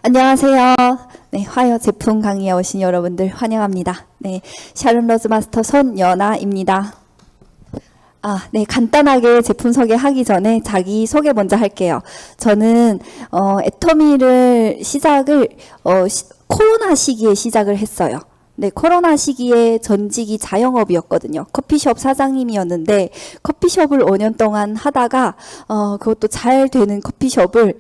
안녕하세요. 네, 화요 제품 강의에 오신 여러분들 환영합니다. 네, 샤론 로즈 마스터 손연아입니다. 네, 간단하게 제품 소개하기 전에 자기 소개 먼저 할게요. 저는 애터미를 시작을 코로나 시기에 시작을 했어요. 네, 코로나 시기에 전직이 자영업이었거든요. 커피숍 사장님이었는데 커피숍을 5년 동안 하다가 그것도 잘 되는 커피숍을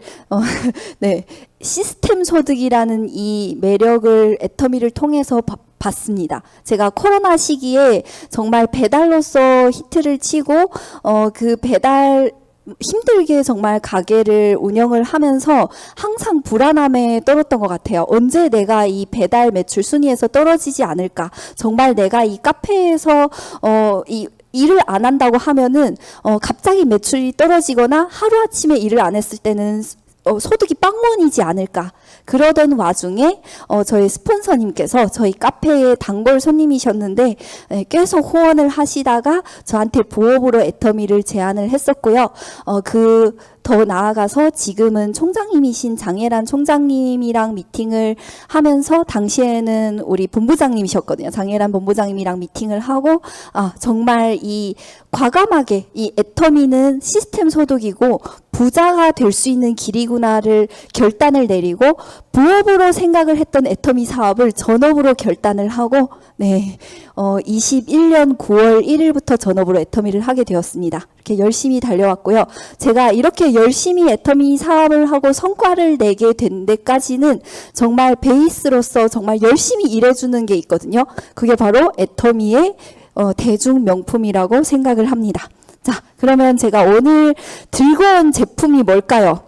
네, 시스템 소득이라는 이 매력을 애터미를 통해서 봤습니다. 제가 코로나 시기에 정말 배달로서 히트를 치고 그 배달 힘들게 정말 가게를 운영을 하면서 항상 불안함에 떨었던 것 같아요. 언제 내가 이 배달 매출 순위에서 떨어지지 않을까? 정말 내가 이 카페에서 이 일을 안 한다고 하면은 갑자기 매출이 떨어지거나 하루아침에 일을 안 했을 때는 소득이 빵원이지 않을까. 그러던 와중에 저희 스폰서님께서 저희 카페의 단골 손님이셨는데 계속 후원을 하시다가 저한테 부업으로 애터미를 제안을 했었고요. 더 나아가서 지금은 총장님이신 장혜란 총장님이랑 미팅을 하면서 당시에는 우리 본부장님이셨거든요. 장혜란 본부장님이랑 미팅을 하고 정말 이 과감하게 이 애터미는 시스템 소득이고 부자가 될 수 있는 길이구나를 결단을 내리고 부업으로 생각을 했던 애터미 사업을 전업으로 결단을 하고 21년 9월 1일부터 전업으로 애터미를 하게 되었습니다. 이렇게 열심히 달려왔고요. 제가 이렇게 열심히 애터미 사업을 하고 성과를 내게 된 데까지는 정말 베이스로서 정말 열심히 일해주는 게 있거든요. 그게 바로 애터미의 대중 명품이라고 생각을 합니다. 자, 그러면 제가 오늘 들고 온 제품이 뭘까요?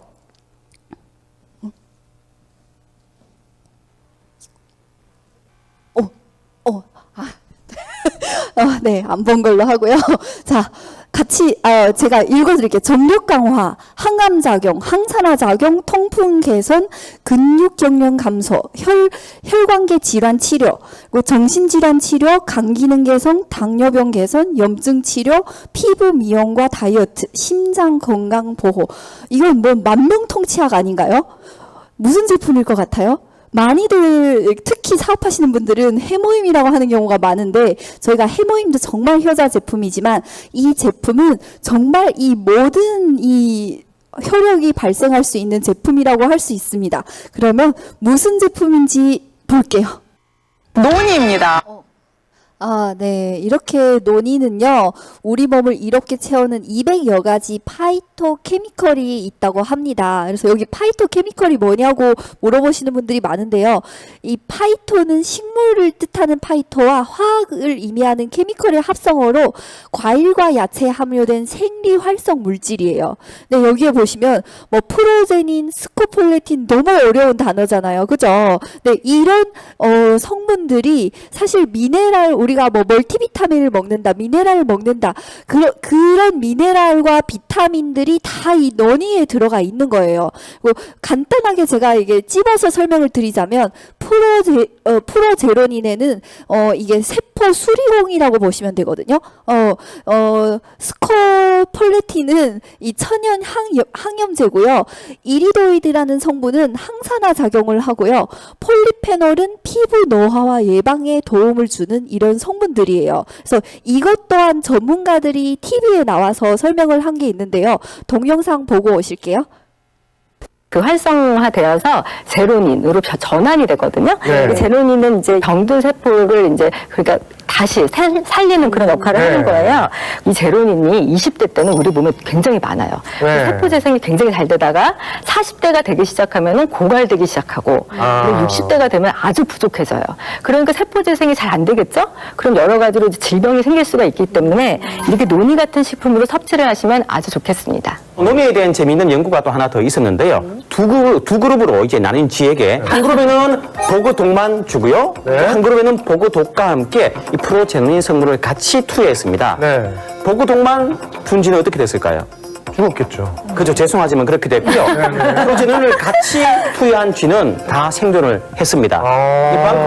네, 안 본 걸로 하고요. 자, 같이 제가 읽어드릴게요. 정력 강화, 항암 작용, 항산화 작용, 통풍 개선, 근육 경련 감소, 혈관계 질환 치료, 그리고 정신 질환 치료, 간 기능 개선, 당뇨병 개선, 염증 치료, 피부 미용과 다이어트, 심장 건강 보호. 이건 뭐 만병통치약 아닌가요? 무슨 제품일 것 같아요? 많이들 특히 사업하시는 분들은 해모임이라고 하는 경우가 많은데 저희가 해모임도 정말 효자 제품이지만 이 제품은 정말 이 모든 이 효력이 발생할 수 있는 제품이라고 할 수 있습니다. 그러면 무슨 제품인지 볼게요. 논이입니다. 네. 이렇게 논이는요, 우리 몸을 이렇게 채우는 200여 가지 파이토케미컬이 있다고 합니다. 그래서 여기 파이토케미컬이 뭐냐고 물어보시는 분들이 많은데요. 이 파이토는 식물을 뜻하는 파이토와 화학을 의미하는 케미컬의 합성어로 과일과 야채에 함유된 생리 활성 물질이에요. 네, 여기에 보시면 뭐 프로제닌, 스코폴레틴 너무 어려운 단어잖아요. 그죠? 네, 이런 성분들이 사실 우리가 뭐 멀티비타민을 먹는다, 미네랄을 먹는다, 그런 미네랄과 비타민들이 다 이 너니에 들어가 있는 거예요. 간단하게 제가 이게 찝어서 설명을 드리자면 프로제로닌에는 이게 세포 수리공이라고 보시면 되거든요. 스코폴레틴은 이 천연 항염제고요. 이리도이드라는 성분은 항산화 작용을 하고요. 폴리페놀은 피부 노화와 예방에 도움을 주는 이런 성분들이에요. 그래서 이것 또한 전문가들이 TV에 나와서 설명을 한 게 있는데요. 동영상 보고 오실게요. 그 활성화되어서 제로닌으로 전환이 되거든요. 네. 이 제로닌은 이제 병든 세포를 이제 그러니까 다시 살리는 그런 역할을 네. 하는 거예요. 이 제로닌이 20대 때는 우리 몸에 굉장히 많아요. 네. 세포 재생이 굉장히 잘 되다가 40대가 되기 시작하면은 고갈되기 시작하고 그리고 60대가 되면 아주 부족해져요. 그러니까 세포 재생이 잘 안 되겠죠? 그럼 여러 가지로 이제 질병이 생길 수가 있기 때문에 이렇게 논이 같은 식품으로 섭취를 하시면 아주 좋겠습니다. 논에 대한 재미있는 연구가 또 하나 더 있었는데요. 두 그룹으로 이제 나뉜 지에게 한 그룹에는 보고독만 주고요. 네. 또 한 그룹에는 보고독과 함께 이 프로제로닌 성분을 같이 투여했습니다. 네. 보고독만 준 지는 어떻게 됐을까요? 죽었겠죠. 그죠. 죄송하지만 그렇게 됐고요. 프로제논을 같이 투여한 쥐는 다 생존을 했습니다.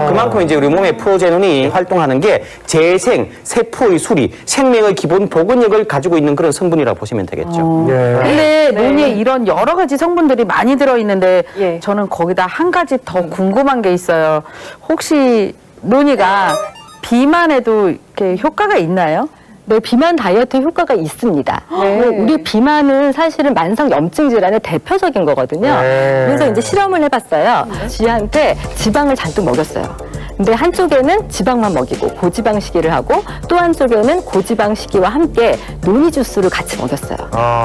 그만큼 이제 우리 몸의 프로제논이 활동하는 게 재생, 세포의 수리, 생명의 기본 복원력을 가지고 있는 그런 성분이라고 보시면 되겠죠. 근데 논이에 이런 여러 가지 성분들이 많이 들어있는데 저는 거기다 한 가지 더 궁금한 게 있어요. 혹시 논이가 비만에도 이렇게 효과가 있나요? 네, 비만 다이어트 효과가 있습니다. 네. 우리 비만은 사실은 만성 염증 질환의 대표적인 거거든요. 그래서 이제 실험을 해봤어요. 쥐한테 지방을 잔뜩 먹였어요. 근데 한쪽에는 지방만 먹이고 고지방 식이를 하고 또 한쪽에는 고지방 식이와 함께 노니 주스를 같이 먹였어요.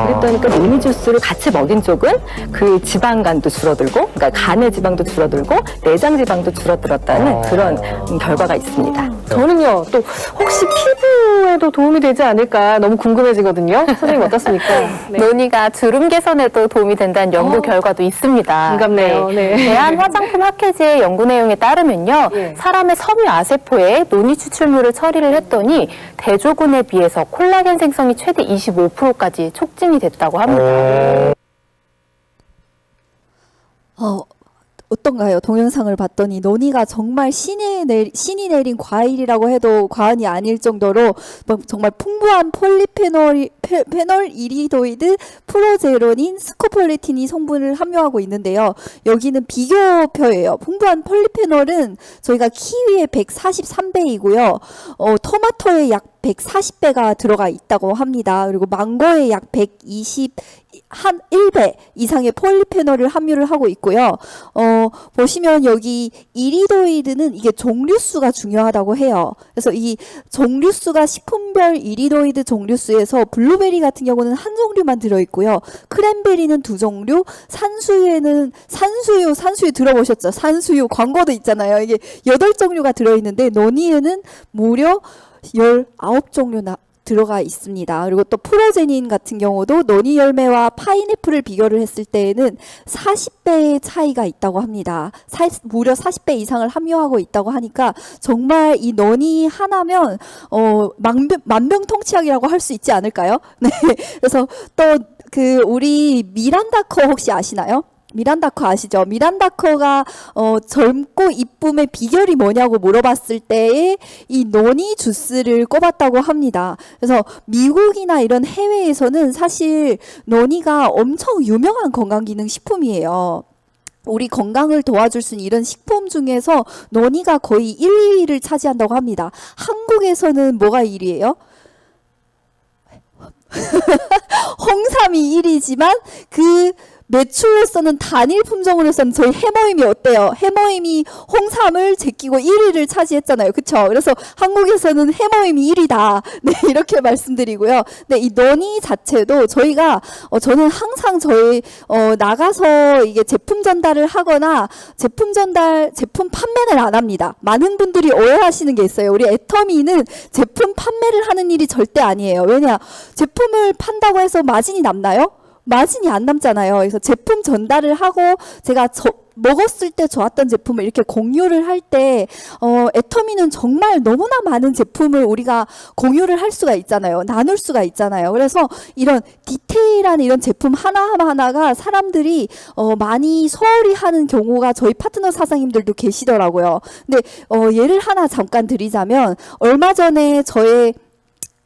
그랬더니 그 노니 주스를 같이 먹인 쪽은 그 지방간도 줄어들고, 그러니까 간의 지방도 줄어들고 내장 지방도 줄어들었다는 그런 결과가 있습니다. 저는요, 또 혹시 피부에도 도움이 되지 않을까 너무 궁금해지거든요. 선생님 어떻습니까? 논이가 주름 개선에도 도움이 된다는 연구 결과도 있습니다. 반갑네요. 네. 대한화장품학회지의 연구 내용에 따르면요. 사람의 섬유 아세포에 논이 추출물을 처리를 했더니 대조군에 비해서 콜라겐 생성이 최대 25%까지 촉진이 됐다고 합니다. 어떤가요? 동영상을 봤더니 논이가 정말 신이 내린 과일이라고 해도 과언이 아닐 정도로 정말 풍부한 페놀 이리도이드, 프로제로닌, 스코폴리틴이 성분을 함유하고 있는데요. 여기는 비교표예요. 풍부한 폴리페놀은 저희가 키위의 143배이고요. 토마토의 약 140배가 들어가 있다고 합니다. 그리고 망고의 약 121배 이상의 폴리페놀을 함유를 하고 있고요. 보시면 여기 이리도이드는 이게 종류수가 중요하다고 해요. 그래서 이 종류수가 식품별 이리도이드 종류수에서 블루베리 같은 경우는 한 종류만 들어있고요. 크랜베리는 2종류, 산수유 들어보셨죠? 산수유 광고도 있잖아요. 이게 8종류가 들어있는데 논이에는 무려 19종류나 들어가 있습니다. 그리고 또 프로제닌 같은 경우도 논이 열매와 파인애플을 비교를 했을 때에는 40배의 차이가 있다고 합니다. 무려 40배 이상을 함유하고 있다고 하니까 정말 이 논이 하나면 만병통치약이라고 할 수 있지 않을까요? 네. 그래서 또 우리 미란다커 혹시 아시나요? 미란다커 아시죠? 미란다커가 젊고 이쁨의 비결이 뭐냐고 물어봤을 때에 이 노니 주스를 꼽았다고 합니다. 그래서 미국이나 이런 해외에서는 사실 노니가 엄청 유명한 건강기능식품이에요. 우리 건강을 도와줄 수 있는 이런 식품 중에서 노니가 거의 1, 2위를 차지한다고 합니다. 한국에서는 뭐가 1위예요? 홍삼이 1위지만 그 매출로서는 단일 품종으로서는 저희 해모임이 어때요? 해모임이 홍삼을 제끼고 1위를 차지했잖아요. 그쵸? 그래서 한국에서는 해모임이 1위다. 네, 이렇게 말씀드리고요. 네, 이 논이 자체도 저희가, 저는 항상 나가서 이게 제품 전달을 하거나 제품 판매를 안 합니다. 많은 분들이 오해하시는 게 있어요. 우리 애터미는 제품 판매를 하는 일이 절대 아니에요. 왜냐? 제품을 판다고 해서 마진이 남나요? 마진이 안 남잖아요. 그래서 제품 전달을 하고 제가 먹었을 때 좋았던 제품을 이렇게 공유를 할 때 애터미는 정말 너무나 많은 제품을 우리가 공유를 할 수가 있잖아요. 나눌 수가 있잖아요. 그래서 이런 디테일한 이런 제품 하나하나가 사람들이 많이 소홀히 하는 경우가 저희 파트너 사장님들도 계시더라고요. 근데 예를 하나 잠깐 드리자면 얼마 전에 저의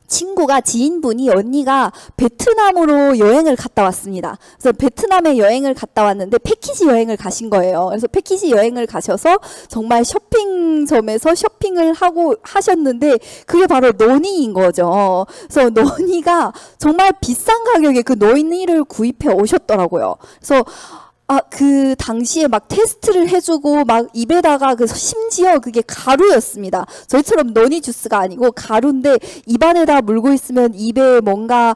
친구가 지인분이 언니가 베트남으로 여행을 갔다 왔습니다. 그래서 베트남에 여행을 갔다 왔는데 패키지 여행을 가신 거예요. 그래서 패키지 여행을 가셔서 정말 쇼핑점에서 쇼핑을 하셨는데 그게 바로 노니인 거죠. 그래서 노니가 정말 비싼 가격에 그 노니를 구입해 오셨더라고요. 그래서 그 당시에 막 테스트를 해주고 막 입에다가 심지어 그게 가루였습니다. 저희처럼 노니 주스가 아니고 가루인데 입안에다 물고 있으면 입에 뭔가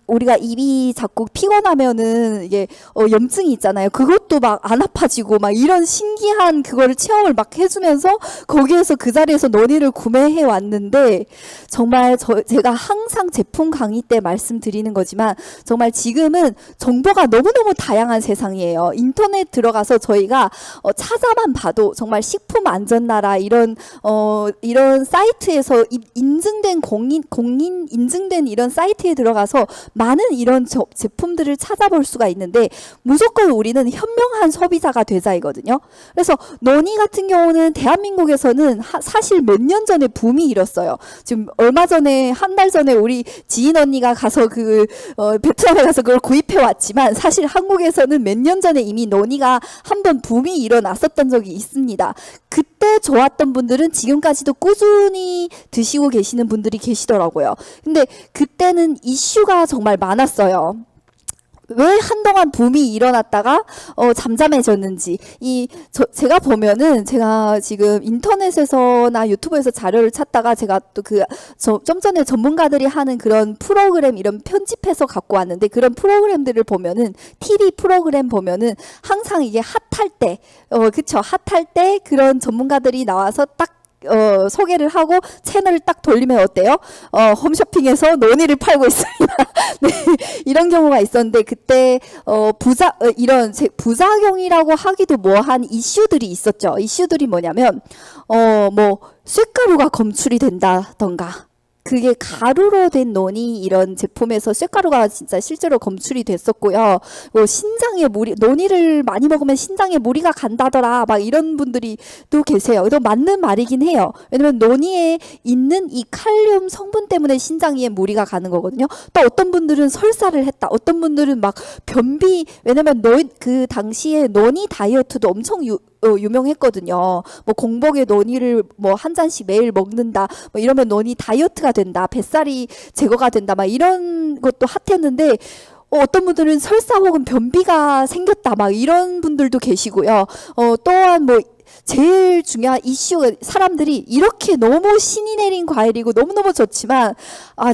우리가 입이 자꾸 피곤하면은 이게 염증이 있잖아요. 그것도 막 안 아파지고 막 이런 신기한 그거를 체험을 막 해주면서 거기에서 그 자리에서 노니를 구매해 왔는데 정말 제가 항상 제품 강의 때 말씀드리는 거지만 정말 지금은 정보가 너무너무 다양해요. 다양한 세상이에요. 인터넷 들어가서 저희가 찾아만 봐도 정말 식품 안전 나라 이런 사이트에서 인증된 공인 인증된 이런 사이트에 들어가서 많은 이런 제품들을 찾아볼 수가 있는데 무조건 우리는 현명한 소비자가 되자이거든요. 그래서 노니 같은 경우는 대한민국에서는 사실 몇 년 전에 붐이 일었어요. 지금 얼마 전에 한 달 전에 우리 지인 언니가 가서 베트남에 가서 그걸 구입해 왔지만 사실 한국에서는 몇 년 전에 이미 노니가 한번 붐이 일어났었던 적이 있습니다. 그때 좋았던 분들은 지금까지도 꾸준히 드시고 계시는 분들이 계시더라고요. 근데 그때는 이슈가 정말 많았어요. 왜 한동안 붐이 일어났다가 잠잠해졌는지 제가 보면은 제가 지금 인터넷에서나 유튜브에서 자료를 찾다가 제가 또 좀 전에 전문가들이 하는 그런 프로그램 이런 편집해서 갖고 왔는데 그런 프로그램들을 보면은 TV 프로그램 보면은 항상 이게 핫할 때 그쵸 핫할 때 그런 전문가들이 나와서 딱 소개를 하고 채널을 딱 돌리면 어때요? 홈쇼핑에서 노니를 팔고 있습니다. 네, 이런 경우가 있었는데 그때 이런 부작용이라고 하기도 뭐한 이슈들이 있었죠. 이슈들이 뭐냐면 뭐 쇳가루가 검출이 된다던가. 그게 가루로 된 노니 이런 제품에서 쇳가루가 진짜 실제로 검출이 됐었고요. 신장에 노니를 많이 먹으면 신장에 무리가 간다더라. 막 이런 분들이 또 계세요. 또 맞는 말이긴 해요. 왜냐면 노니에 있는 이 칼륨 성분 때문에 신장에 무리가 가는 거거든요. 또 어떤 분들은 설사를 했다. 어떤 분들은 막 변비, 왜냐면 그 당시에 노니 다이어트도 엄청 유명했거든요. 뭐 공복에 노니를 뭐 한 잔씩 매일 먹는다. 뭐 이러면 노니 다이어트가 된다. 뱃살이 제거가 된다. 막 이런 것도 핫했는데 어떤 분들은 설사 혹은 변비가 생겼다. 막 이런 분들도 계시고요. 또한 뭐 제일 중요한 이슈가 사람들이 이렇게 너무 신이 내린 과일이고 너무너무 좋지만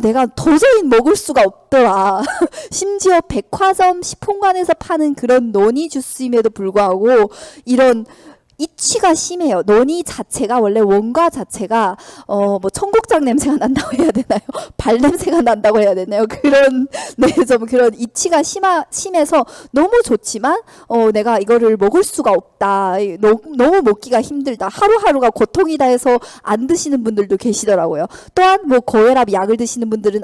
내가 도저히 먹을 수가 없더라. 심지어 백화점 식품관에서 파는 그런 노니 주스임에도 불구하고 이런 이취가 심해요. 노니 자체가 원래 원과 자체가 뭐 청국장 냄새가 난다고 해야 되나요? 발 냄새가 난다고 해야 되나요? 좀 그런 이취가 심해서 너무 좋지만 내가 이거를 먹을 수가 없다. 너무 먹기가 힘들다. 하루하루가 고통이다 해서 안 드시는 분들도 계시더라고요. 또한 뭐 고혈압 약을 드시는 분들은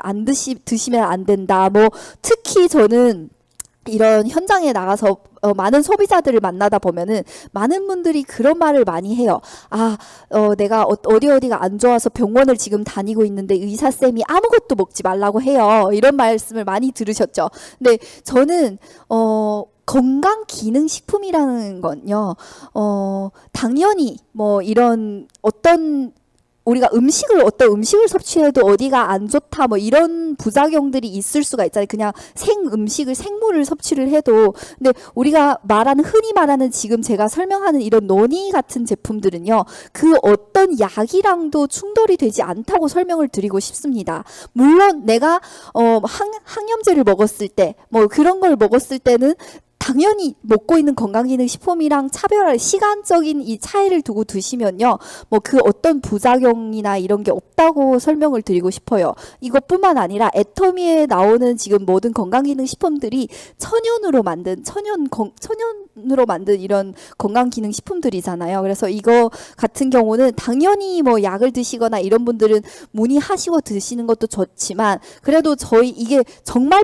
드시면 안 된다. 뭐 특히 저는 이런 현장에 나가서 많은 소비자들을 만나다 보면은 많은 분들이 그런 말을 많이 해요. 내가 어디가 안 좋아서 병원을 지금 다니고 있는데 의사쌤이 아무것도 먹지 말라고 해요. 이런 말씀을 많이 들으셨죠. 근데 저는 건강기능식품이라는 건요. 당연히 뭐 이런 우리가 어떤 음식을 섭취해도 어디가 안 좋다 뭐 이런 부작용들이 있을 수가 있잖아요. 그냥 생물을 섭취를 해도. 근데 우리가 흔히 말하는 지금 제가 설명하는 이런 노니 같은 제품들은요. 그 어떤 약이랑도 충돌이 되지 않다고 설명을 드리고 싶습니다. 물론 내가 항염제를 먹었을 때 뭐 그런 걸 먹었을 때는 당연히 먹고 있는 건강기능식품이랑 시간적인 이 차이를 두고 드시면요. 뭐 그 어떤 부작용이나 이런 게 없다고 설명을 드리고 싶어요. 이것뿐만 아니라 애터미에 나오는 지금 모든 건강기능식품들이 천연으로 만든 이런 건강기능식품들이잖아요. 그래서 이거 같은 경우는 당연히 뭐 약을 드시거나 이런 분들은 문의하시고 드시는 것도 좋지만 그래도 이게 정말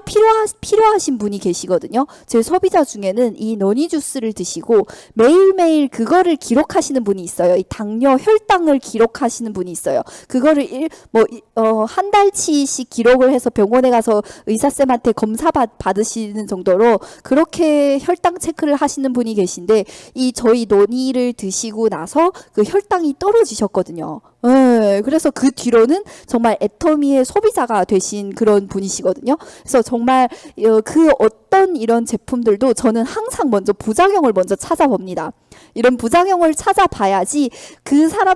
필요하신 분이 계시거든요. 제 소비자 중에는 이 노니 주스를 드시고 매일매일 그거를 기록하시는 분이 있어요. 이 당뇨, 혈당을 기록하시는 분이 있어요. 그거를 한 달치씩 기록을 해서 병원에 가서 의사쌤한테 검사 받으시는 정도로 그렇게 혈당 체크를 하시는 분이 계신데 저희 노니를 드시고 나서 그 혈당이 떨어지셨거든요. 네, 그래서 그 뒤로는 정말 애터미의 소비자가 되신 그런 분이시거든요. 그래서 정말 그 어떤 이런 제품들도 저는 항상 부작용을 먼저 찾아봅니다. 이런 부작용을 찾아봐야지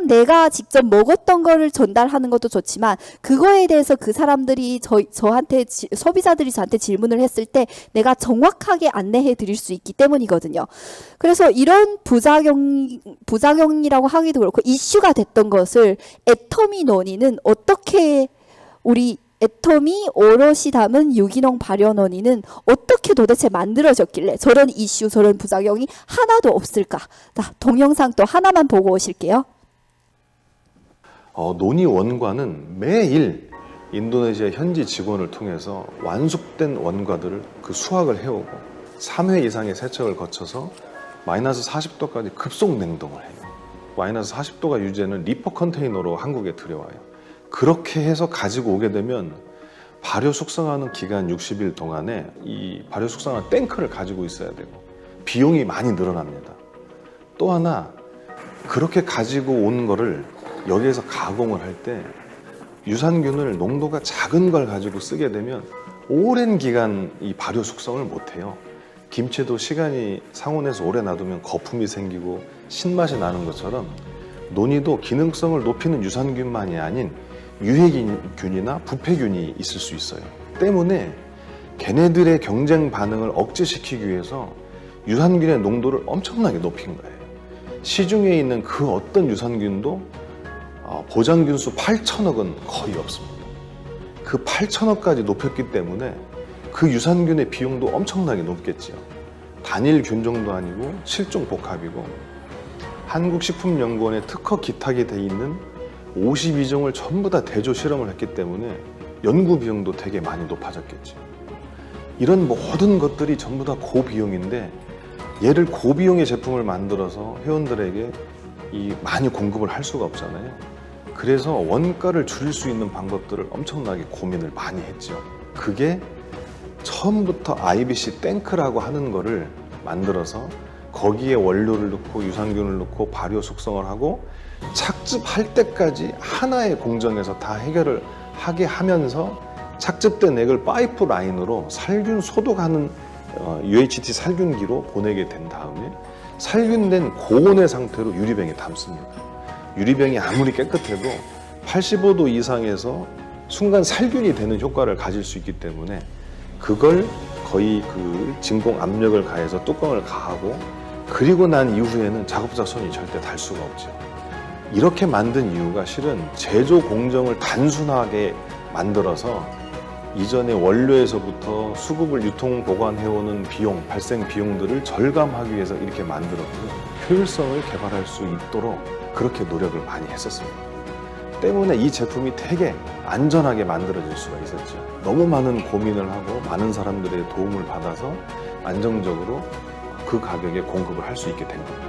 내가 직접 먹었던 거를 전달하는 것도 좋지만 그거에 대해서 그 사람들이 소비자들이 저한테 질문을 했을 때 내가 정확하게 안내해 드릴 수 있기 때문이거든요. 그래서 이런 부작용이라고 하기도 그렇고 이슈가 됐던 것을 애터미 노니는 어떻게 우리 애터미 오롯이 담은 유기농 발효 논의는 어떻게 도대체 만들어졌길래 저런 이슈, 저런 부작용이 하나도 없을까? 자, 동영상 또 하나만 보고 오실게요. 논의 원과는 매일 인도네시아 현지 직원을 통해서 완숙된 원과들을 그 수확을 해오고 3회 이상의 세척을 거쳐서 마이너스 40도까지 급속 냉동을 해요. 마이너스 40도가 유지되는 리퍼 컨테이너로 한국에 들여와요. 그렇게 해서 가지고 오게 되면 발효 숙성하는 기간 60일 동안에 이 발효 숙성하는 탱크를 가지고 있어야 되고 비용이 많이 늘어납니다. 또 하나 그렇게 가지고 온 거를 여기에서 가공을 할 때 유산균을 농도가 작은 걸 가지고 쓰게 되면 오랜 기간 이 발효 숙성을 못해요. 김치도 시간이 상온에서 오래 놔두면 거품이 생기고 신맛이 나는 것처럼 논이도 기능성을 높이는 유산균만이 아닌 유해균이나 부패균이 있을 수 있어요. 때문에 걔네들의 경쟁 반응을 억제시키기 위해서 유산균의 농도를 엄청나게 높인 거예요. 시중에 있는 그 어떤 유산균도 보장균수 8천억은 거의 없습니다. 그 8천억까지 높였기 때문에 그 유산균의 비용도 엄청나게 높겠죠. 단일 균종도 아니고 실종 복합이고 한국식품연구원의 특허 기탁이 돼 있는 52종을 전부 다 대조 실험을 했기 때문에 연구 비용도 되게 많이 높아졌겠죠. 이런 모든 것들이 전부 다 고비용인데 얘를 고비용의 제품을 만들어서 회원들에게 많이 공급을 할 수가 없잖아요. 그래서 원가를 줄일 수 있는 방법들을 엄청나게 고민을 많이 했죠. 그게 처음부터 IBC 탱크라고 하는 거를 만들어서 거기에 원료를 넣고 유산균을 넣고 발효 숙성을 하고 착즙할 때까지 하나의 공정에서 다 해결을 하게 하면서 착즙된 액을 파이프 라인으로 살균 소독하는 UHT 살균기로 보내게 된 다음에 살균된 고온의 상태로 유리병에 담습니다. 유리병이 아무리 깨끗해도 85도 이상에서 순간 살균이 되는 효과를 가질 수 있기 때문에 그걸 거의 그 진공 압력을 가해서 뚜껑을 가하고 그리고 난 이후에는 작업자 손이 절대 달 수가 없죠. 이렇게 만든 이유가 실은 제조 공정을 단순하게 만들어서 이전에 원료에서부터 수급을 유통 보관해오는 비용, 발생 비용들을 절감하기 위해서 이렇게 만들었고 효율성을 개발할 수 있도록 그렇게 노력을 많이 했었습니다. 때문에 이 제품이 되게 안전하게 만들어질 수가 있었죠. 너무 많은 고민을 하고 많은 사람들의 도움을 받아서 안정적으로 그 가격에 공급을 할 수 있게 된 겁니다.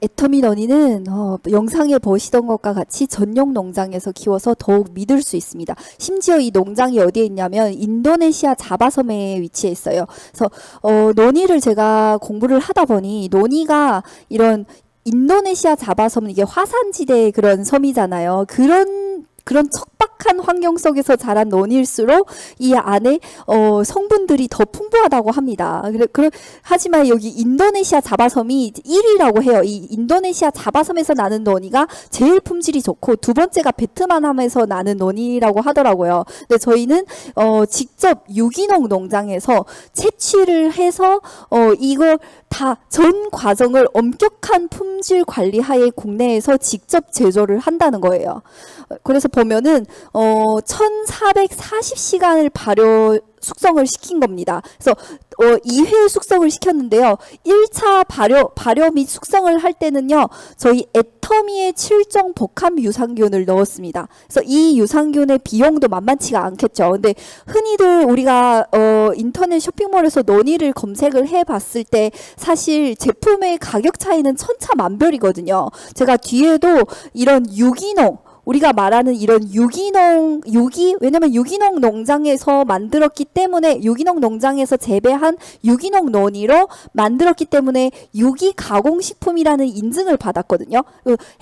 애터미 논의는 영상에 보시던 것과 같이 전용 농장에서 키워서 더욱 믿을 수 있습니다. 심지어 이 농장이 어디에 있냐면 인도네시아 자바섬에 위치해 있어요. 그래서 논의를 제가 공부를 하다 보니 논의가 이런 인도네시아 자바섬은 이게 화산지대의 그런 섬이잖아요. 그런 척박한 환경 속에서 자란 논일수록 이 안에 성분들이 더 풍부하다고 합니다. 하지만 여기 인도네시아 자바섬이 1위라고 해요. 이 인도네시아 자바섬에서 나는 논이가 제일 품질이 좋고 두 번째가 베트남함에서 나는 논이라고 하더라고요. 근데 저희는 직접 유기농 농장에서 채취를 해서 이걸 다 전 과정을 엄격한 품질 관리 하에 국내에서 직접 제조를 한다는 거예요. 그래서 보면은 1440시간을 발효 숙성을 시킨 겁니다. 그래서 2회 숙성을 시켰는데요. 1차 발효 및 숙성을 할 때는요. 저희 애터미의 7종 복합 유산균을 넣었습니다. 그래서 이 유산균의 비용도 만만치가 않겠죠. 근데 흔히들 우리가 인터넷 쇼핑몰에서 논의를 검색을 해봤을 때 사실 제품의 가격 차이는 천차만별이거든요. 제가 뒤에도 이런 유기농 우리가 말하는 이런 왜냐면 유기농 농장에서 만들었기 때문에 유기농 농장에서 재배한 유기농 논이로 만들었기 때문에 유기 가공식품이라는 인증을 받았거든요.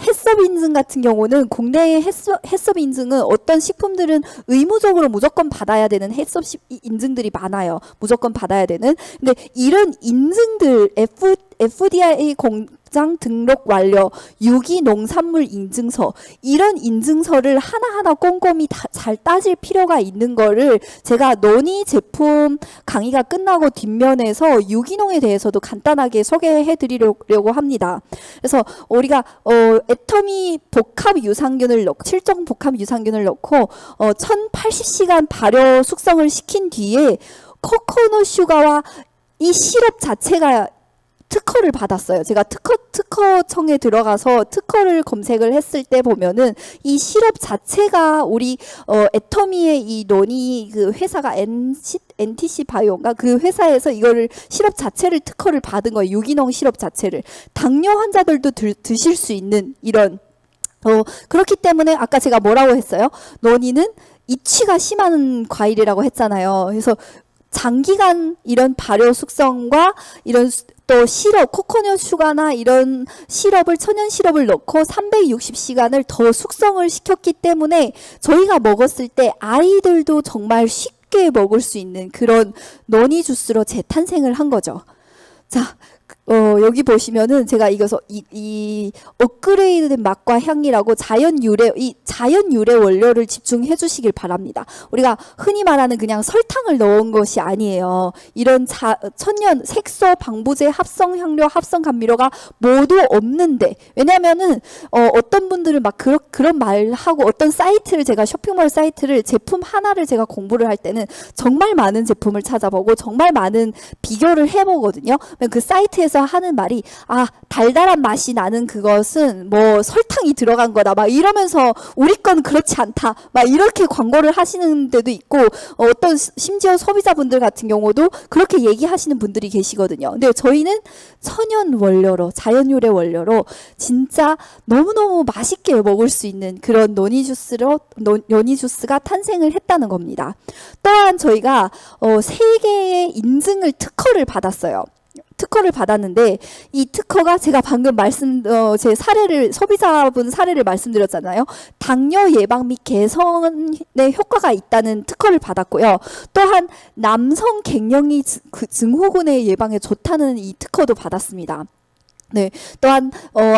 해썹 인증 같은 경우는 국내의 해썹 인증은 어떤 식품들은 의무적으로 무조건 받아야 되는 해썹 인증들이 많아요. 무조건 받아야 되는. 근데 이런 인증들 FDI 공장 등록 완료, 유기농산물 인증서, 이런 인증서를 하나하나 꼼꼼히 잘 따질 필요가 있는 거를 제가 논의 제품 강의가 끝나고 뒷면에서 유기농에 대해서도 간단하게 소개해 드리려고 합니다. 그래서 우리가 애터미 복합 유산균을 넣고 7종 복합 유산균을 넣고 1080시간 발효 숙성을 시킨 뒤에 코코넛 슈가와 이 시럽 자체가 특허를 받았어요. 제가 특허청에 들어가서 특허를 검색을 했을 때 보면은 이 시럽 자체가 우리 애터미의 이 논의 그 회사가 NTC 바이오인가 그 회사에서 이거를 시럽 자체를 특허를 받은 거예요. 유기농 시럽 자체를 당뇨 환자들도 드실 수 있는 이런 그렇기 때문에 아까 제가 뭐라고 했어요? 논의는 입취가 심한 과일이라고 했잖아요. 그래서 장기간 이런 발효 숙성과 이런 또 시럽, 코코넛 슈가나 이런 시럽을, 천연 시럽을 넣고 360시간을 더 숙성을 시켰기 때문에 저희가 먹었을 때 아이들도 정말 쉽게 먹을 수 있는 그런 논이 주스로 재탄생을 한 거죠. 자, 여기 보시면은 제가 이거서 이 업그레이드된 맛과 향이라고 자연 유래 원료를 집중해 주시길 바랍니다. 우리가 흔히 말하는 그냥 설탕을 넣은 것이 아니에요. 이런 천연 색소, 방부제, 합성 향료, 합성 감미료가 모두 없는데, 왜냐면은 어떤 분들은 막 그런 말하고 어떤 사이트를 제가 쇼핑몰 사이트를 제품 하나를 제가 공부를 할 때는 정말 많은 제품을 찾아보고 정말 많은 비교를 해보거든요. 그 사이트에서 하는 말이 달달한 맛이 나는 그것은 뭐 설탕이 들어간 거다 막 이러면서 우리 건 그렇지 않다 막 이렇게 광고를 하시는 데도 있고 어떤 심지어 소비자분들 같은 경우도 그렇게 얘기하시는 분들이 계시거든요. 근데 저희는 천연 원료로 자연 유래 원료로 진짜 너무너무 맛있게 먹을 수 있는 그런 논이 주스가 탄생을 했다는 겁니다. 또한 저희가 3개의 인증을 특허를 받았어요. 특허를 받았는데 이 특허가 제가 방금 제 사례를 소비자분 사례를 말씀드렸잖아요. 당뇨 예방 및 개선에 효과가 있다는 특허를 받았고요. 또한 남성 갱년기 증후군의 예방에 좋다는 이 특허도 받았습니다. 네, 또한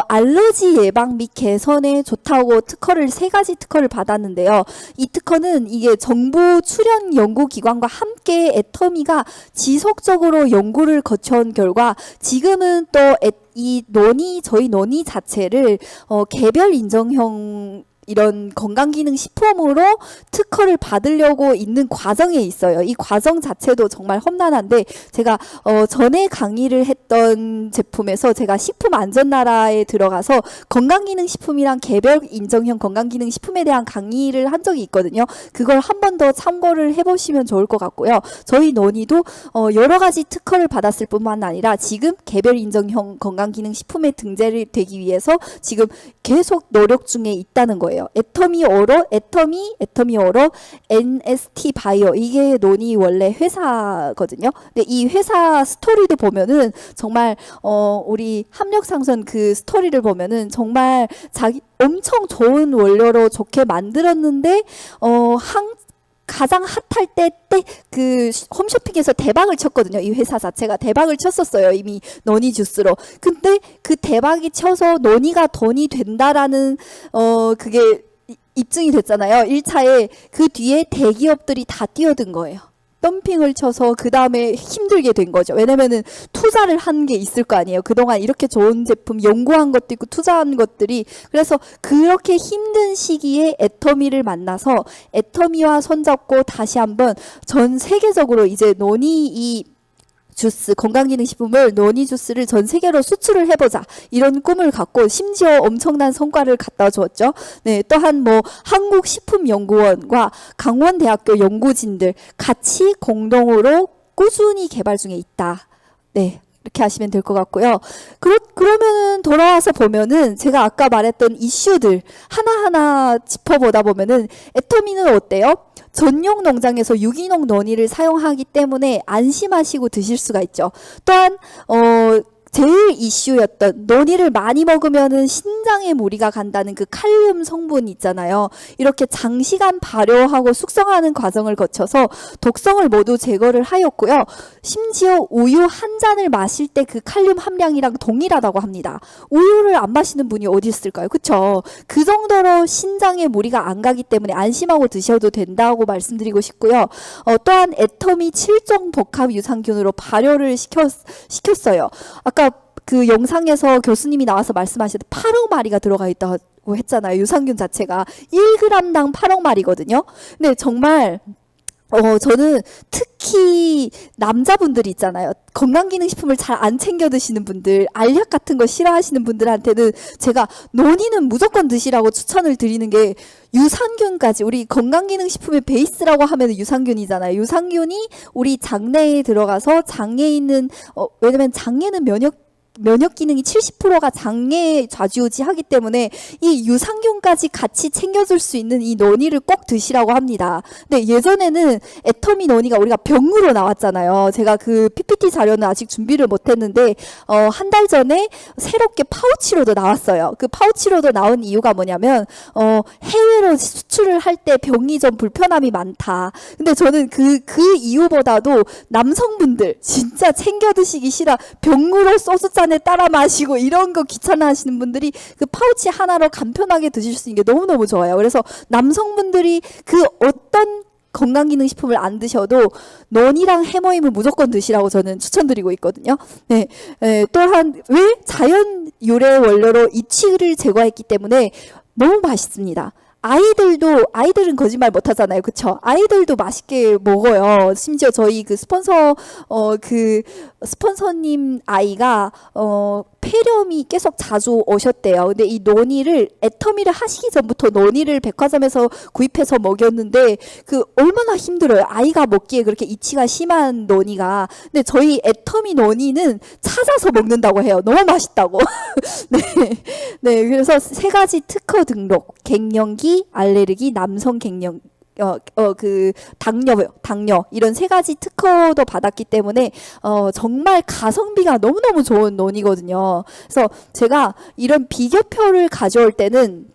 알러지 예방 및 개선에 좋다고 3가지 특허를 받았는데요. 이 특허는 이게 정부 출연 연구기관과 함께 애터미가 지속적으로 연구를 거쳐온 결과 지금은 또 저희 논의 자체를 개별 인정형 이런 건강기능식품으로 특허를 받으려고 있는 과정에 있어요. 이 과정 자체도 정말 험난한데 제가 전에 강의를 했던 제품에서 제가 식품안전나라에 들어가서 건강기능식품이랑 개별 인정형 건강기능식품에 대한 강의를 한 적이 있거든요. 그걸 한 번 더 참고를 해보시면 좋을 것 같고요. 저희 논의도 여러 가지 특허를 받았을 뿐만 아니라 지금 개별 인정형 건강기능식품에 등재를 되기 위해서 지금 계속 노력 중에 있다는 거예요. 애터미오로 NST 바이오 이게 논의 원래 회사거든요. 근데 이 회사 스토리도 보면은 정말 우리 합력상선 그 스토리를 보면은 정말 엄청 좋은 원료로 좋게 만들었는데 가장 핫할 때 그 홈쇼핑에서 대박을 쳤거든요. 이 회사 자체가 대박을 쳤었어요. 이미 논이 주스로. 근데 그 대박이 쳐서 논이가 돈이 된다라는 그게 입증이 됐잖아요. 1차에 그 뒤에 대기업들이 다 뛰어든 거예요. 덤핑을 쳐서 그 다음에 힘들게 된 거죠. 왜냐면은 투자를 한 게 있을 거 아니에요. 그동안 이렇게 좋은 제품 연구한 것도 있고 투자한 것들이. 그래서 그렇게 힘든 시기에 애터미를 만나서 애터미와 손잡고 다시 한번 전 세계적으로 이제 논의 주스, 건강기능식품을 논이 주스를 전 세계로 수출을 해보자 이런 꿈을 갖고 심지어 엄청난 성과를 갖다 주었죠. 네, 또한 한국식품연구원과 강원대학교 연구진들 같이 공동으로 꾸준히 개발 중에 있다. 네. 이렇게 하시면 될 것 같고요. 그러면은 돌아와서 보면은 제가 아까 말했던 이슈들 하나하나 짚어보다 보면은 애터미는 어때요? 전용 농장에서 유기농 논이를 사용하기 때문에 안심하시고 드실 수가 있죠. 또한 제일 이슈였던 논이를 많이 먹으면은 신장에 무리가 간다는 그 칼륨 성분 있잖아요. 이렇게 장시간 발효하고 숙성하는 과정을 거쳐서 독성을 모두 제거를 하였고요. 심지어 우유 한 잔을 마실 때 그 칼륨 함량이랑 동일하다고 합니다. 우유를 안 마시는 분이 어디 있을까요? 그쵸? 그 정도로 신장에 무리가 안 가기 때문에 안심하고 드셔도 된다고 말씀드리고 싶고요. 또한 애터미 7종 복합 유산균으로 발효를 시켰어요. 아까 그 영상에서 교수님이 나와서 말씀하셨는데 8억 마리가 들어가 있다고 했잖아요. 유산균 자체가 1g당 8억 마리거든요. 근데 정말 저는 특히 남자분들 있잖아요. 건강기능식품을 잘 안 챙겨 드시는 분들, 알약 같은 거 싫어하시는 분들한테는 제가 논이는 무조건 드시라고 추천을 드리는 게 유산균까지, 우리 건강기능식품의 베이스라고 하면 유산균이잖아요. 유산균이 우리 장내에 들어가서 장에 있는, 왜냐면 장에는 면역 기능이 70%가 장내에 좌지우지하기 때문에 이 유산균까지 같이 챙겨줄 수 있는 이 논이를 꼭 드시라고 합니다. 근데 예전에는 애터미 논이가 우리가 병으로 나왔잖아요. 제가 그 PPT 자료는 아직 준비를 못했는데 한 달 전에 새롭게 파우치로도 나왔어요. 그 파우치로도 나온 이유가 뭐냐면 해외로 수출을 할 때 병이 좀 불편함이 많다. 근데 저는 그 이유보다도 남성분들 진짜 챙겨 드시기 싫어, 병으로 소주잔 따라 마시고 이런 거 귀찮아 하시는 분들이 그 파우치 하나로 간편하게 드실 수 있는 게 너무너무 좋아요. 그래서 남성분들이 그 어떤 건강기능식품을 안 드셔도 논이랑 해모임을 무조건 드시라고 저는 추천드리고 있거든요. 네, 또한 왜 자연 유래 원료로 이치를 제거했기 때문에 너무 맛있습니다. 아이들은 거짓말 못 하잖아요. 그쵸? 아이들도 맛있게 먹어요. 심지어 저희 그 스폰서님 아이가, 폐렴이 계속 자주 오셨대요. 근데 이 논이를, 애터미를 하시기 전부터 논이를 백화점에서 구입해서 먹였는데, 얼마나 힘들어요. 아이가 먹기에 그렇게 이치가 심한 논이가. 근데 저희 애터미 논이는 찾아서 먹는다고 해요. 너무 맛있다고. 네, 그래서 3가지 특허 등록, 갱년기, 알레르기, 남성 갱년, 당뇨 이런 3가지 특허도 받았기 때문에 정말 가성비가 너무너무 좋은 논이거든요. 그래서 제가 이런 비교표를 가져올 때는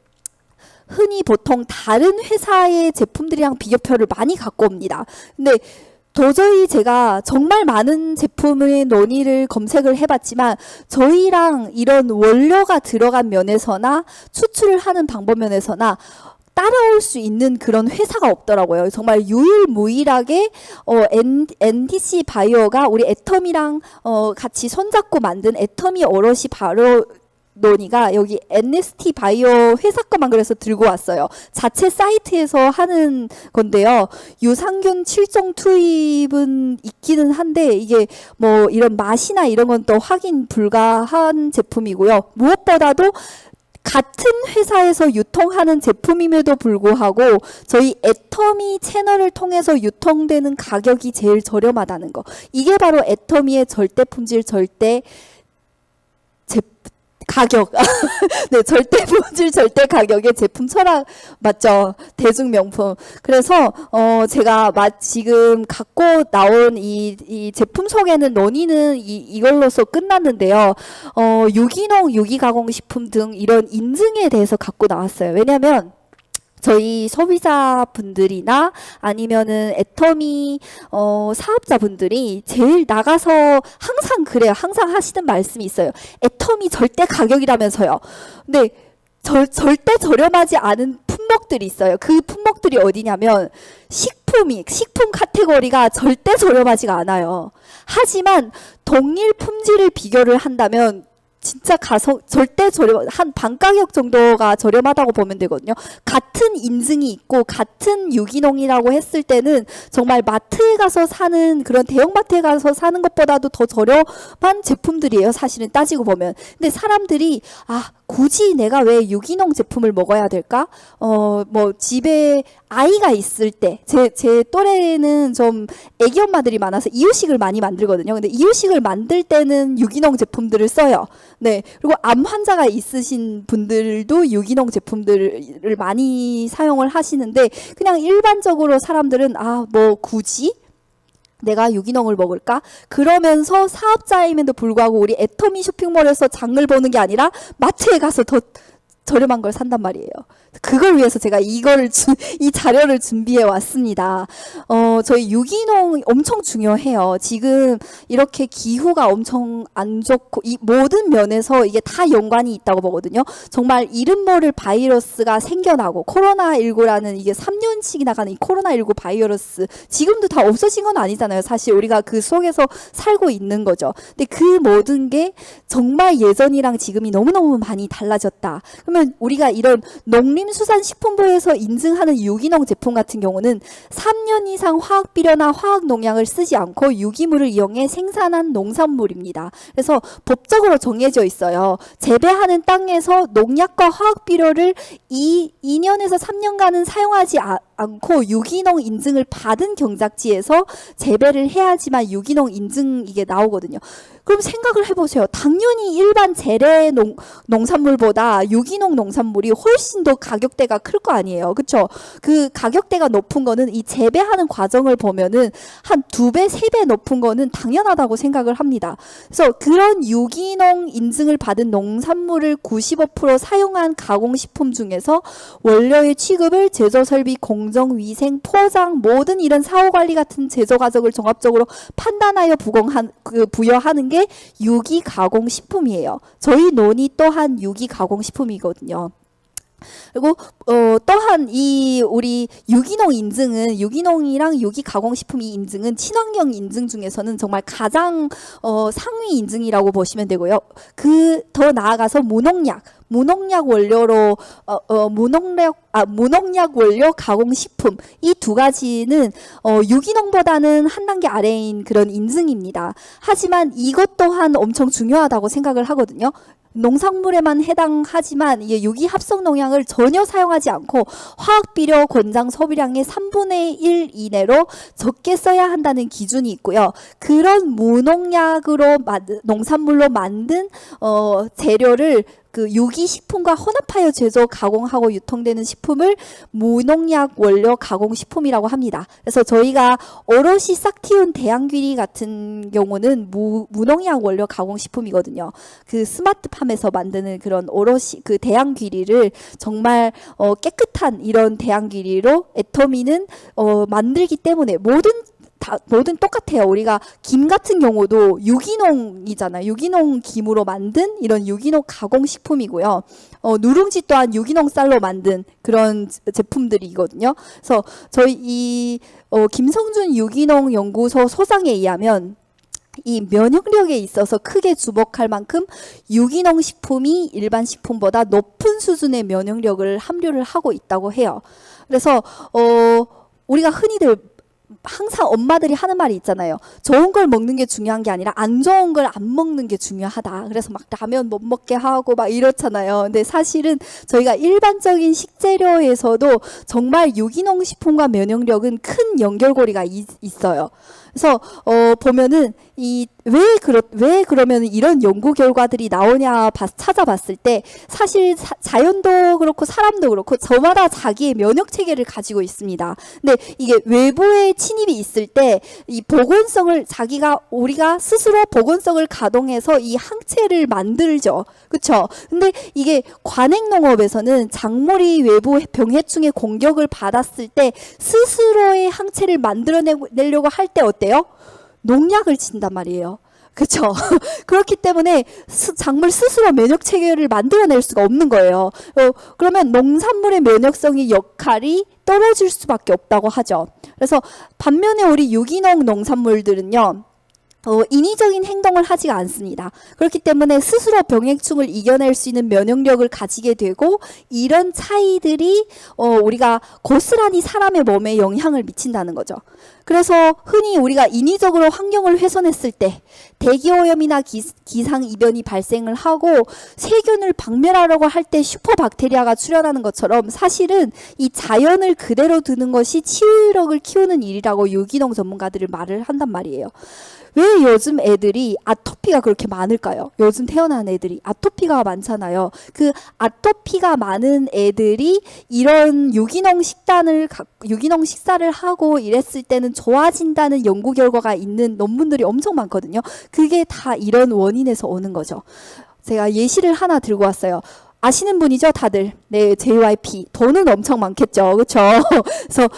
흔히 보통 다른 회사의 제품들이랑 비교표를 많이 갖고 옵니다. 근데 도저히 제가 정말 많은 제품의 논의를 검색을 해봤지만 저희랑 이런 원료가 들어간 면에서나 추출을 하는 방법 면에서나 따라올 수 있는 그런 회사가 없더라고요. 정말 유일무이하게 NDC 바이오가 우리 애터미랑 같이 손잡고 만든 애터미 오롯이 바로 논의가 여기 NST 바이오 회사 것만 그래서 들고 왔어요. 자체 사이트에서 하는 건데요. 유산균 7종 투입은 있기는 한데 이게 뭐 이런 맛이나 이런 건 또 확인 불가한 제품이고요. 무엇보다도 같은 회사에서 유통하는 제품임에도 불구하고 저희 애터미 채널을 통해서 유통되는 가격이 제일 저렴하다는 거. 이게 바로 애터미의 절대 품질, 절대 가격. 네, 절대 품질, 절대 가격의 제품 철학 맞죠? 대중명품. 그래서 제가 지금 갖고 나온 이 제품 소개는 논의는 이걸로서 끝났는데요. 유기농, 유기가공식품 등 이런 인증에 대해서 갖고 나왔어요. 왜냐하면 저희 소비자분들이나 아니면은 애터미 사업자분들이 제일 나가서 항상 그래요. 항상 하시는 말씀이 있어요. 애터미 절대 가격이라면서요. 근데 절대 저렴하지 않은 품목들이 있어요. 그 품목들이 어디냐면 식품 카테고리가 절대 저렴하지가 않아요. 하지만 동일 품질을 비교를 한다면 진짜 절대 한 반 가격 정도가 저렴하다고 보면 되거든요. 같은 인증이 있고 같은 유기농이라고 했을 때는 정말 마트에 가서 사는 그런 대형마트에 가서 사는 것보다도 더 저렴한 제품들이에요. 사실은 따지고 보면. 근데 사람들이 굳이 내가 왜 유기농 제품을 먹어야 될까? 뭐 집에 아이가 있을 때 제 또래는 좀 애기 엄마들이 많아서 이유식을 많이 만들거든요. 근데 이유식을 만들 때는 유기농 제품들을 써요. 네. 그리고 암 환자가 있으신 분들도 유기농 제품들을 많이 사용을 하시는데 그냥 일반적으로 사람들은 뭐 굳이 내가 유기농을 먹을까? 그러면서 사업자임에도 불구하고 우리 애터미 쇼핑몰에서 장을 보는 게 아니라 마트에 가서 더 저렴한 걸 산단 말이에요. 그걸 위해서 제가 이 자료를 준비해 왔습니다. 저희 유기농 엄청 중요해요. 지금 이렇게 기후가 엄청 안 좋고 이 모든 면에서 이게 다 연관이 있다고 보거든요. 정말 이름 모를 바이러스가 생겨나고 코로나19라는 이게 3년씩이나 가는 이 코로나19 바이러스 지금도 다 없어진 건 아니잖아요. 사실 우리가 그 속에서 살고 있는 거죠. 근데 그 모든 게 정말 예전이랑 지금이 너무너무 많이 달라졌다. 그러면 우리가 이런 농림수산식품부에서 인증하는 유기농 제품 같은 경우는 3년 이상 화학비료나 화학농약을 쓰지 않고 유기물을 이용해 생산한 농산물입니다. 그래서 법적으로 정해져 있어요. 재배하는 땅에서 농약과 화학비료를 2년에서 3년간은 사용하지 않고 유기농 인증을 받은 경작지에서 재배를 해야지만 유기농 인증 이게 나오거든요. 그럼 생각을 해보세요. 당연히 일반 재래 농산물보다 유기농 농산물이 훨씬 더 가격대가 클 거 아니에요. 그렇죠? 그 가격대가 높은 거는 이 재배하는 과정을 보면은 한 2배, 3배 높은 거는 당연하다고 생각을 합니다. 그래서 그런 유기농 인증을 받은 농산물을 95% 사용한 가공식품 중에서 원료의 취급을 제조 설비, 공정, 위생, 포장 모든 이런 사후 관리 같은 제조 과정을 종합적으로 판단하여 부여하는 게 유기 가공 식품이에요. 저희 논이 또한 유기 가공 식품이거든요. 그리고 또한 이 우리 유기농 인증은 유기농이랑 유기 가공식품이 인증은 친환경 인증 중에서는 정말 가장 상위 인증이라고 보시면 되고요. 그 더 나아가서 무농약 원료로 무농약 원료 가공식품 이 두 가지는 유기농보다는 한 단계 아래인 그런 인증입니다. 하지만 이것 또한 엄청 중요하다고 생각을 하거든요. 농산물에만 해당하지만 이게 유기 합성 농약을 전혀 사용하지 않고 화학비료 권장 소비량의 3분의 1 이내로 적게 써야 한다는 기준이 있고요. 그런 무농약으로 농산물로 만든 재료를 그 유기식품과 혼합하여 제조, 가공하고 유통되는 식품을 무농약 원료 가공식품이라고 합니다. 그래서 저희가 오롯이 싹 틔운 대양귀리 같은 경우는 무농약 원료 가공식품이거든요. 그 스마트팜에서 만드는 그런 오롯이 그 대양귀리를 정말 깨끗한 이런 대양귀리로 애터미는 만들기 때문에 모든 똑같아요. 우리가 김 같은 경우도 유기농이잖아요. 유기농 김으로 만든 이런 유기농 가공식품이고요. 누룽지 또한 유기농 쌀로 만든 그런 제품들이거든요. 그래서 저희 김성준 유기농 연구소 소장에 의하면 이 면역력에 있어서 크게 주목할 만큼 유기농 식품이 일반 식품보다 높은 수준의 면역력을 함유를 하고 있다고 해요. 그래서 우리가 흔히들 항상 엄마들이 하는 말이 있잖아요. 좋은 걸 먹는 게 중요한 게 아니라 안 좋은 걸 안 먹는 게 중요하다. 그래서 막 라면 못 먹게 하고 막 이렇잖아요. 근데 사실은 저희가 일반적인 식재료에서도 정말 유기농 식품과 면역력은 큰 연결고리가 있어요. 그래서 보면은 왜 그러면 이런 연구 결과들이 나오냐 찾아봤을 때 사실 자연도 그렇고 사람도 그렇고 저마다 자기의 면역 체계를 가지고 있습니다. 근데 이게 외부의 침입이 있을 때 이 우리가 스스로 보건성을 가동해서 이 항체를 만들죠. 그렇죠? 근데 이게 관행농업에서는 작물이 외부 병해충의 공격을 받았을 때 스스로의 항체를 만들어내려고 할 때 어때요? 농약을 친단 말이에요. 그렇죠? 그렇기 때문에 작물 스스로 면역 체계를 만들어낼 수가 없는 거예요. 그러면 농산물의 면역성의 역할이 떨어질 수밖에 없다고 하죠. 그래서 반면에 우리 유기농 농산물들은요. 인위적인 행동을 하지가 않습니다. 그렇기 때문에 스스로 병해충을 이겨낼 수 있는 면역력을 가지게 되고 이런 차이들이 우리가 고스란히 사람의 몸에 영향을 미친다는 거죠. 그래서 흔히 우리가 인위적으로 환경을 훼손했을 때 대기오염이나 기상이변이 발생을 하고 세균을 박멸하려고 할 때 슈퍼박테리아가 출현하는 것처럼 사실은 이 자연을 그대로 두는 것이 치유력을 키우는 일이라고 유기농 전문가들이 말을 한단 말이에요. 왜 요즘 애들이 아토피가 그렇게 많을까요? 요즘 태어난 애들이 아토피가 많잖아요. 그 아토피가 많은 애들이 이런 유기농 식사를 하고 이랬을 때는 좋아진다는 연구 결과가 있는 논문들이 엄청 많거든요. 그게 다 이런 원인에서 오는 거죠. 제가 예시를 하나 들고 왔어요. 아시는 분이죠, 다들? 네, JYP. 돈은 엄청 많겠죠, 그렇죠? 그래서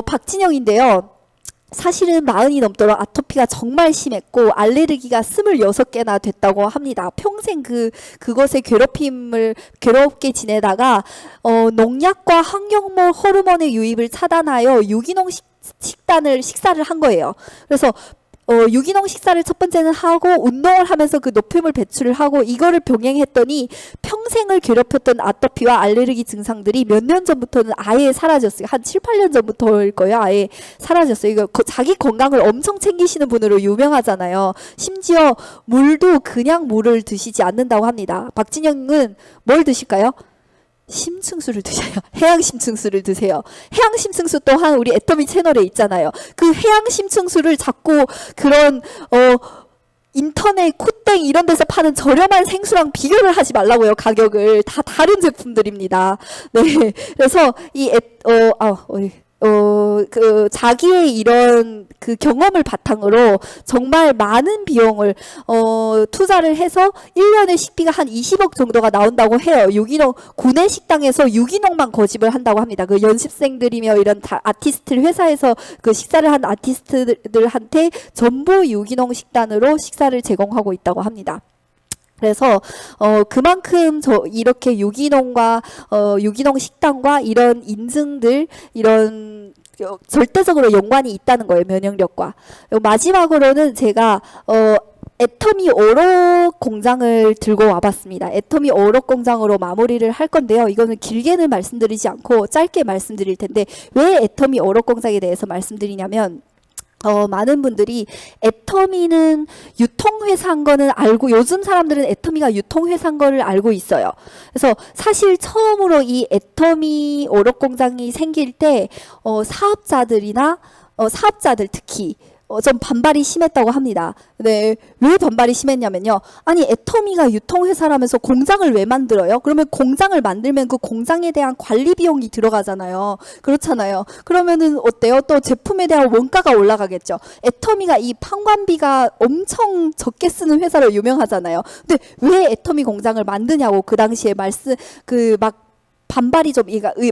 박진영인데요. 사실은 40이 넘도록 아토피가 정말 심했고 알레르기가 26개나 됐다고 합니다. 평생 그것의 괴롭게 지내다가 농약과 환경물 호르몬의 유입을 차단하여 유기농 식사를 한 거예요. 그래서 유기농 식사를 첫 번째는 하고 운동을 하면서 그 노폐물 배출을 하고 이거를 병행했더니 평생을 괴롭혔던 아토피와 알레르기 증상들이 몇 년 전부터는 아예 사라졌어요. 한 7, 8년 전부터일 거예요. 아예 사라졌어요. 이거 자기 건강을 엄청 챙기시는 분으로 유명하잖아요. 심지어 물도 그냥 물을 드시지 않는다고 합니다. 박진영은 뭘 드실까요? 심층수를 드셔요. 해양심층수를 드세요. 해양심층수 또한 우리 애터미 채널에 있잖아요. 그 해양심층수를 자꾸 그런 인터넷, 콧땡 이런 데서 파는 저렴한 생수랑 비교를 하지 말라고요. 가격을. 다 다른 제품들입니다. 네. 그래서 자기의 이런 그 경험을 바탕으로 정말 많은 비용을 투자를 해서 1년에 식비가 한 20억 정도가 나온다고 해요. 유기농 구내 식당에서 유기농만 거집을 한다고 합니다. 그 연습생들이며 이런 아티스트 회사에서 그 식사를 한 아티스트들한테 전부 유기농 식단으로 식사를 제공하고 있다고 합니다. 그래서 그만큼 이렇게 유기농과 유기농 식단과 이런 인증들 이런 절대적으로 연관이 있다는 거예요. 면역력과. 마지막으로는 제가 애터미 오롯 공장을 들고 와봤습니다. 애터미 오롯 공장으로 마무리를 할 건데요. 이거는 길게는 말씀드리지 않고 짧게 말씀드릴 텐데 왜 애터미 오롯 공장에 대해서 말씀드리냐면 많은 분들이 애터미는 유통회사인 거는 알고 요즘 사람들은 애터미가 유통회사인 거를 알고 있어요. 그래서 사실 처음으로 이 애터미 오롯 공장이 생길 때 사업자들 특히 좀 반발이 심했다고 합니다. 네, 왜 반발이 심했냐면요. 아니 애터미가 유통회사라면서 공장을 왜 만들어요? 그러면 공장을 만들면 그 공장에 대한 관리 비용이 들어가잖아요. 그렇잖아요. 그러면은 어때요? 또 제품에 대한 원가가 올라가겠죠. 애터미가 이 판관비가 엄청 적게 쓰는 회사로 유명하잖아요. 근데 왜 애터미 공장을 만드냐고 그 당시에 반발이 좀,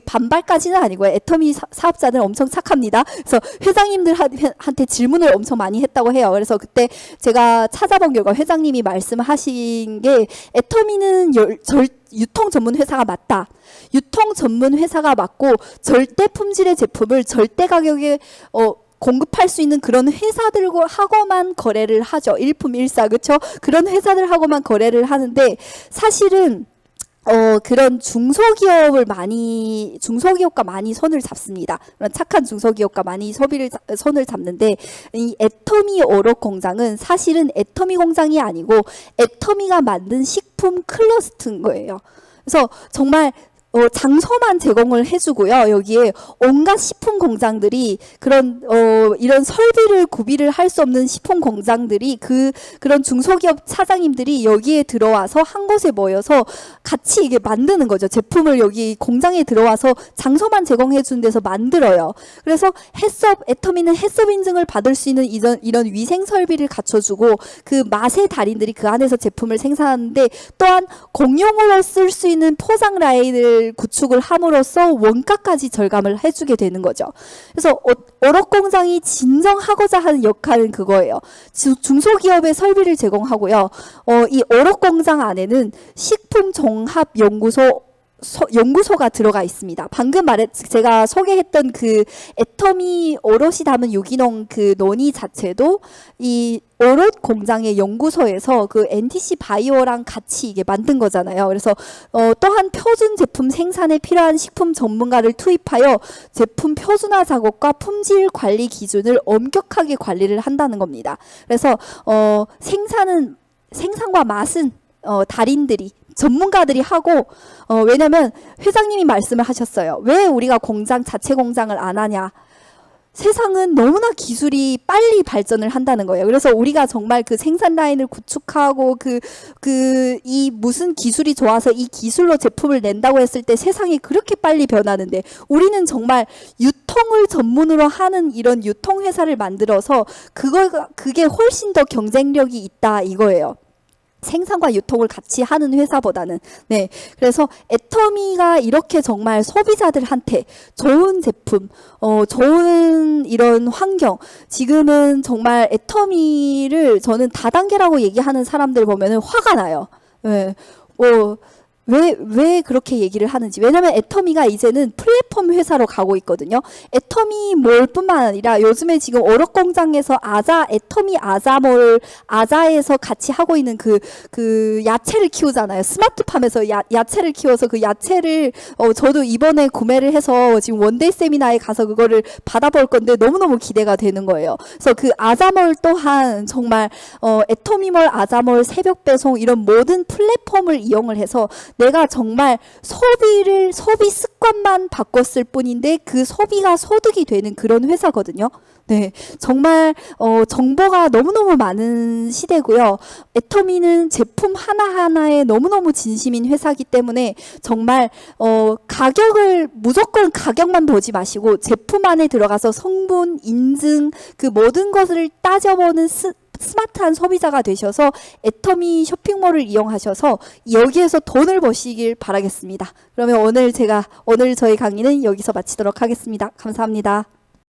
반발까지는 아니고요. 애터미 사업자들 엄청 착합니다. 그래서 회장님들한테 질문을 엄청 많이 했다고 해요. 그래서 그때 제가 찾아본 결과 회장님이 말씀하신 게 애터미는 유통 전문 회사가 맞다. 유통 전문 회사가 맞고 절대 품질의 제품을 절대 가격에 공급할 수 있는 그런 회사들하고만 거래를 하죠. 일품일사, 그렇죠? 그런 회사들하고만 거래를 하는데 사실은 그런 중소기업과 많이 손을 잡습니다. 그런 착한 중소기업과 많이 손을 잡는데 이 애터미 오롯 공장은 사실은 애터미 공장이 아니고 애터미가 만든 식품 클러스터인 거예요. 그래서 정말 장소만 제공을 해주고요. 여기에 온갖 식품 공장들이 이런 설비를 구비를 할 수 없는 식품 공장들이 그런 중소기업 사장님들이 여기에 들어와서 한 곳에 모여서 같이 이게 만드는 거죠. 제품을 여기 공장에 들어와서 장소만 제공해 준 데서 만들어요. 그래서 애터미는 해썹 인증을 받을 수 있는 이런 위생 설비를 갖춰주고 그 맛의 달인들이 그 안에서 제품을 생산하는데 또한 공용으로 쓸 수 있는 포장 라인을 구축을 함으로써 원가까지 절감을 해주게 되는 거죠. 그래서 오롯 공장이 진정하고자 하는 역할은 그거예요. 중소기업의 설비를 제공하고요. 이 오롯 공장 안에는 식품종합연구소가 들어가 있습니다. 방금 제가 소개했던 그 애터미 오롯이 담은 유기농 그 논의 자체도 이 오롯 공장의 연구소에서 그 NTC 바이오랑 같이 이게 만든 거잖아요. 그래서 또한 표준 제품 생산에 필요한 식품 전문가를 투입하여 제품 표준화 작업과 품질 관리 기준을 엄격하게 관리를 한다는 겁니다. 그래서 생산과 맛은 달인들이 전문가들이 하고 왜냐면 회장님이 말씀을 하셨어요. 왜 우리가 자체 공장을 안 하냐? 세상은 너무나 기술이 빨리 발전을 한다는 거예요. 그래서 우리가 정말 그 생산 라인을 구축하고 이 무슨 기술이 좋아서 이 기술로 제품을 낸다고 했을 때 세상이 그렇게 빨리 변하는데 우리는 정말 유통을 전문으로 하는 이런 유통회사를 만들어서 그게 훨씬 더 경쟁력이 있다 이거예요. 생산과 유통을 같이 하는 회사보다는. 네. 그래서 애터미가 이렇게 정말 소비자들한테 좋은 제품, 좋은 이런 환경, 지금은 정말 애터미를 저는 다단계라고 얘기하는 사람들 보면은 화가 나요. 네. 왜 그렇게 얘기를 하는지. 왜냐면 애터미가 이제는 플랫폼 회사로 가고 있거든요. 애터미몰뿐만 아니라 요즘에 지금 어록공장에서 애터미 아자몰, 아자에서 같이 하고 있는 그 야채를 키우잖아요. 스마트팜에서 야채를 키워서 그 야채를, 저도 이번에 구매를 해서 지금 원데이 세미나에 가서 그거를 받아볼 건데 너무너무 기대가 되는 거예요. 그래서 그 아자몰 또한 정말, 애터미몰, 아자몰, 새벽 배송 이런 모든 플랫폼을 이용을 해서 내가 정말 소비 습관만 바꿨을 뿐인데 그 소비가 소득이 되는 그런 회사거든요. 네, 정말 정보가 너무너무 많은 시대고요. 애터미는 제품 하나하나에 너무너무 진심인 회사이기 때문에 정말 무조건 가격만 보지 마시고 제품 안에 들어가서 성분, 인증 그 모든 것을 따져보는 스마트한 소비자가 되셔서 애터미 쇼핑몰을 이용하셔서 여기에서 돈을 버시길 바라겠습니다. 그러면 오늘 저희 강의는 여기서 마치도록 하겠습니다. 감사합니다.